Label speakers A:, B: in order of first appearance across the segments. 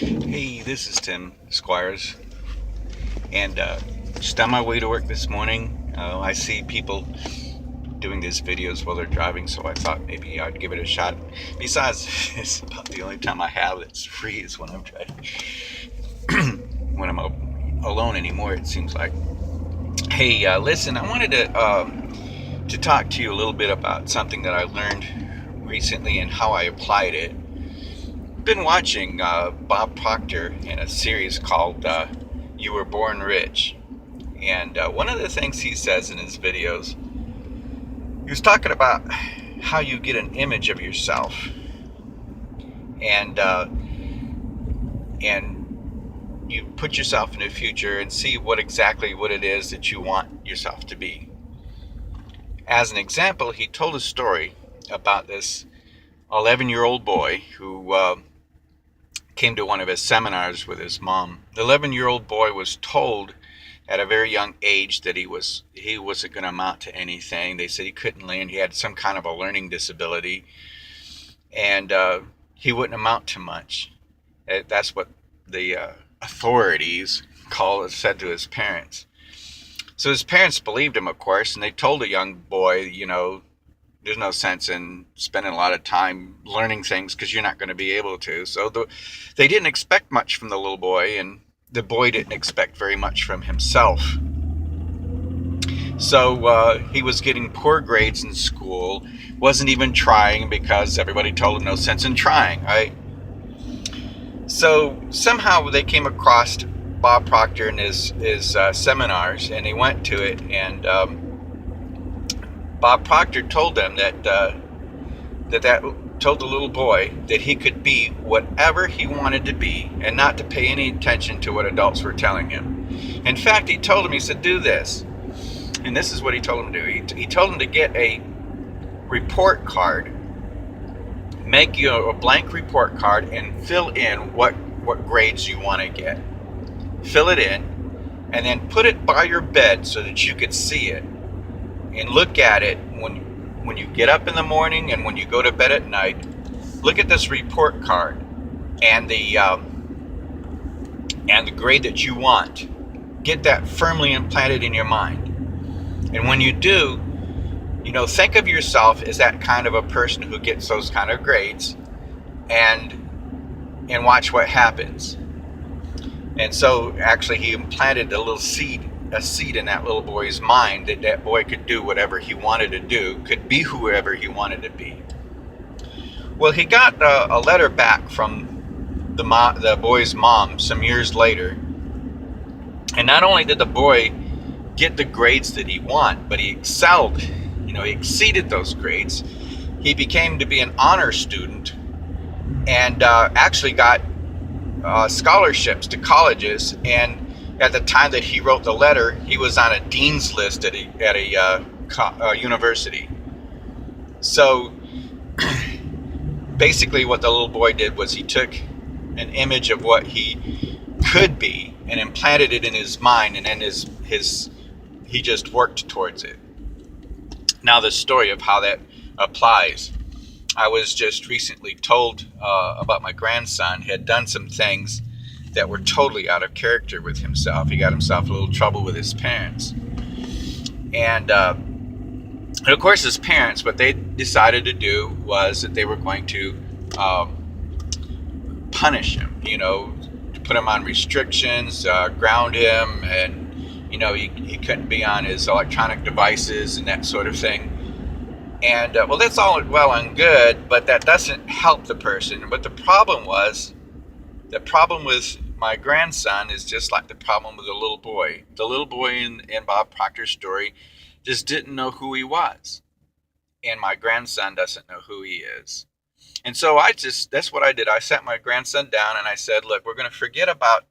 A: Hey, this is Tim Squires, and just on my way to work this morning, I see people doing these videos while they're driving, so I thought maybe I'd give it a shot. Besides, it's about the only time I have that's free is when I'm driving, when I'm alone anymore. It seems like. Hey, listen, I wanted to talk to you a little bit about something that I learned recently and how I applied it. Been watching Bob Proctor in a series called "You Were Born Rich," and one of the things he says in his videos, he was talking about how you get an image of yourself, and you put yourself in the future and see what it is that you want yourself to be. As an example, he told a story about this 11-year-old boy who came to one of his seminars with his mom. The 11-year-old boy was told at a very young age that he wasn't going to amount to anything. They said he couldn't learn. He had some kind of a learning disability, and he wouldn't amount to much. That's what the authorities said to his parents. So his parents believed him, of course, and they told the young boy, there's no sense in spending a lot of time learning things because you're not going to be able to. So they didn't expect much from the little boy, and the boy didn't expect very much from himself. So he was getting poor grades in school, wasn't even trying because everybody told him no sense in trying, right? So somehow they came across Bob Proctor in his seminars, and he went to it, and Bob Proctor told them that told the little boy that he could be whatever he wanted to be and not to pay any attention to what adults were telling him. In fact, he told him, he said, do this. And this is what he told him to do. He told him to get a report card, make you a blank report card, and fill in what grades you want to get. Fill it in, and then put it by your bed so that you could see it and look at it when you get up in the morning and when you go to bed at night. Look at this report card and the grade that you want. Get that firmly implanted in your mind. And when you do, think of yourself as that kind of a person who gets those kind of grades, and watch what happens. And so actually he implanted a seed in that little boy's mind that boy could do whatever he wanted to do, could be whoever he wanted to be. Well, he got a letter back from the boy's mom some years later, and not only did the boy get the grades that he wanted, but he excelled. He exceeded those grades. He became to be an honor student, and actually got scholarships to colleges. And at the time that he wrote the letter, he was on a dean's list at a university. So basically what the little boy did was he took an image of what he could be and implanted it in his mind, and then he just worked towards it. Now, the story of how that applies. I was just recently told about my grandson. He had done some things that were totally out of character with himself. He got himself a little trouble with his parents. And of course, his parents, what they decided to do was that they were going to punish him, put him on restrictions, ground him, and, he couldn't be on his electronic devices and that sort of thing. And, well, that's all well and good, but that doesn't help the person. But the problem with my grandson is just like the problem with the little boy. The little boy in Bob Proctor's story just didn't know who he was. And my grandson doesn't know who he is. And so that's what I did. I sat my grandson down and I said, look, we're going to forget about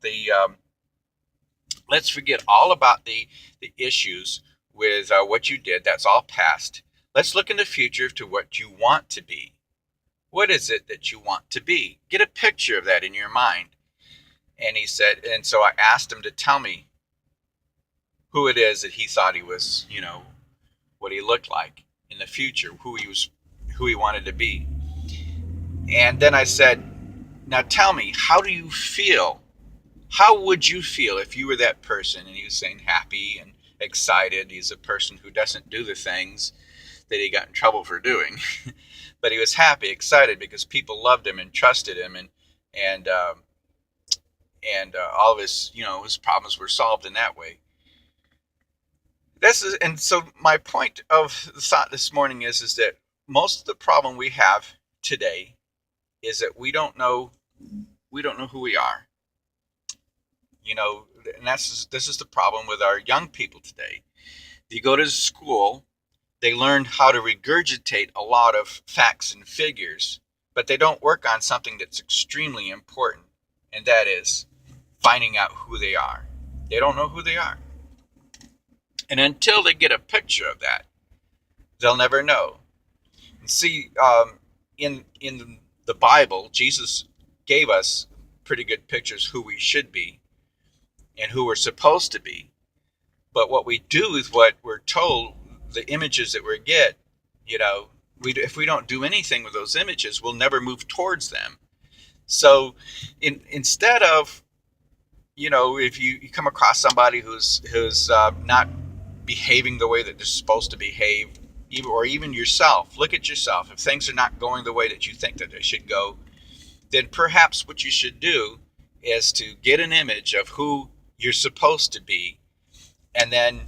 A: let's forget all about the issues with what you did. That's all past. Let's look in the future to what you want to be. What is it that you want to be? Get a picture of that in your mind. And he said, and so I asked him to tell me who it is that he thought he was, what he looked like in the future, who he wanted to be. And then I said, Now tell me, how do you feel? How would you feel if you were that person and he was saying happy and excited? He's a person who doesn't do the things that he got in trouble for doing, but he was happy, excited because people loved him and trusted him, and all of his his problems were solved in that way. And so my point of the thought this morning is that most of the problem we have today is that we don't know who we are. And this is the problem with our young people today. You go to school, they learn how to regurgitate a lot of facts and figures, but they don't work on something that's extremely important, and that is finding out who they are. They don't know who they are. And until they get a picture of that, they'll never know. And see, in the Bible, Jesus gave us pretty good pictures who we should be and who we're supposed to be. But what we do with what we're told, the images that we get, if we don't do anything with those images, we'll never move towards them. So instead of, if you come across somebody who's not behaving the way that they're supposed to behave, or even yourself, look at yourself. If things are not going the way that you think that they should go, then perhaps what you should do is to get an image of who you're supposed to be, and then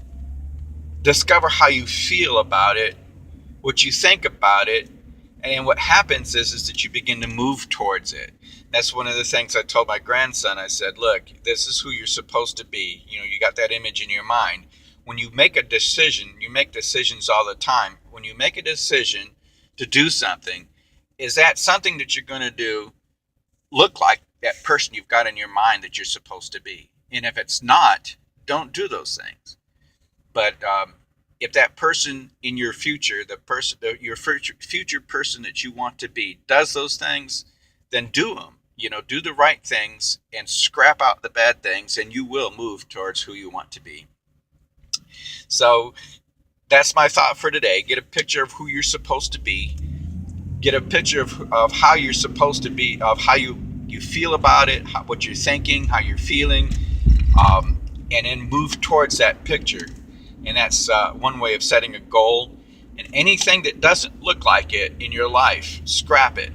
A: discover how you feel about it, what you think about it, and then what happens is that you begin to move towards it. That's one of the things I told my grandson. I said, look, this is who you're supposed to be. You got that image in your mind. When you make a decision, you make decisions all the time. When you make a decision to do something, is that something that you're going to do look like that person you've got in your mind that you're supposed to be? And if it's not, don't do those things. But if that person in your future, your future person that you want to be, does those things, then do them. Do the right things and scrap out the bad things, and you will move towards who you want to be. So that's my thought for today. Get a picture of who you're supposed to be. Get a picture of how you're supposed to be, of how you feel about it, what you're thinking, how you're feeling, and then move towards that picture. And that's one way of setting a goal. And anything that doesn't look like it in your life, scrap it.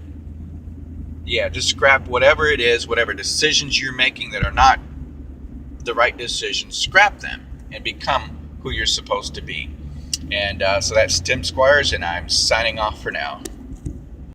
A: Yeah, just scrap whatever it is, whatever decisions you're making that are not the right decisions, scrap them and become who you're supposed to be. And so that's Tim Squires, and I'm signing off for now.